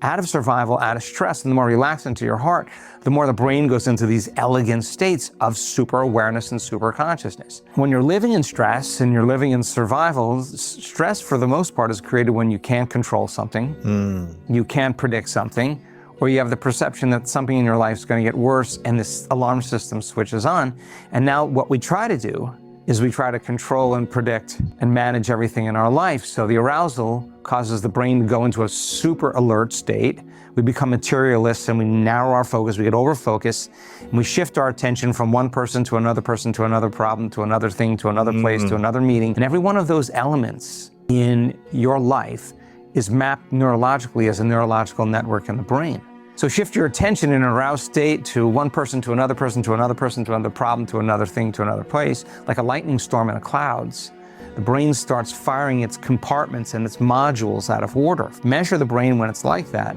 out of survival, out of stress, and the more relaxed into your heart, the more the brain goes into these elegant states of super awareness and super consciousness. When you're living in stress and you're living in survival, stress for the most part is created when you can't control something, you can't predict something, or you have the perception that something in your life is going to get worse and this alarm system switches on. And now what we try to do is we try to control and predict and manage everything in our life. So the arousal causes the brain to go into a super alert state. We become materialists and we narrow our focus, we get over-focused, and we shift our attention from one person to another problem, to another thing, to another place, to another meeting. And every one of those elements in your life is mapped neurologically as a neurological network in the brain. So shift your attention in an aroused state to one person, to another person, to another person, to another problem, to another thing, to another place, like a lightning storm in the clouds. The brain starts firing its compartments and its modules out of order. Measure the brain when it's like that,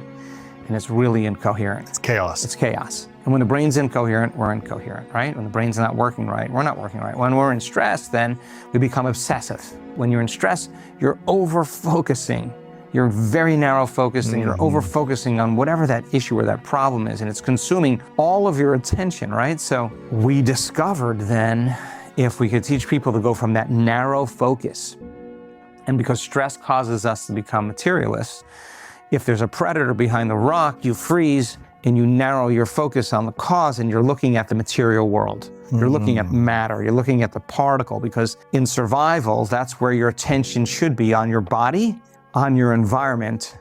and it's really incoherent. It's chaos. It's chaos. And when the brain's incoherent, we're incoherent, right? When the brain's not working right, we're not working right. When we're in stress, then we become obsessive. When you're in stress, you're over-focusing. You're very narrow focused and you're over-focusing on whatever that issue or that problem is, and it's consuming all of your attention, right? So we discovered then, if we could teach people to go from that narrow focus, and because stress causes us to become materialists, if there's a predator behind the rock, you freeze and you narrow your focus on the cause and you're looking at the material world. You're looking at matter, you're looking at the particle, because in survival, that's where your attention should be, on your body, on your environment,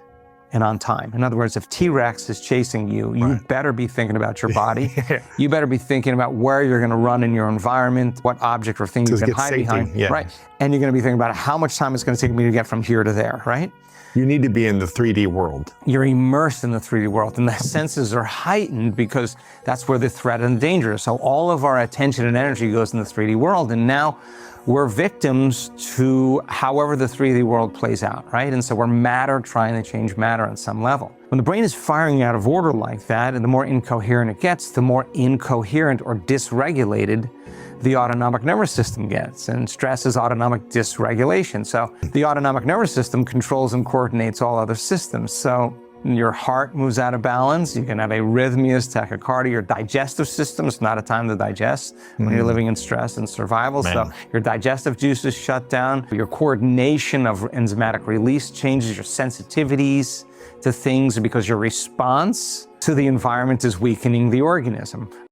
and on time. In other words, if T-Rex is chasing you, you better be thinking about your body. You better be thinking about where you're gonna run in your environment, what object or thing you can hide behind, right? And you're gonna be thinking about how much time it's gonna take me to get from here to there, right? You need to be in the 3D world. You're immersed in the 3D world, and the senses are heightened because that's where the threat and danger is. So all of our attention and energy goes in the 3D world, and now we're victims to however the 3D world plays out, right? And so we're matter trying to change matter on some level. When the brain is firing out of order like that, and the more incoherent it gets, the more incoherent or dysregulated the autonomic nervous system gets. And stress is autonomic dysregulation. So the autonomic nervous system controls and coordinates all other systems. So your heart moves out of balance, you can have arrhythmias, tachycardia, your digestive system's not a time to digest when you're living in stress and survival. So your digestive juices shut down, your coordination of enzymatic release changes, your sensitivities to things because your response to the environment is weakening the organism.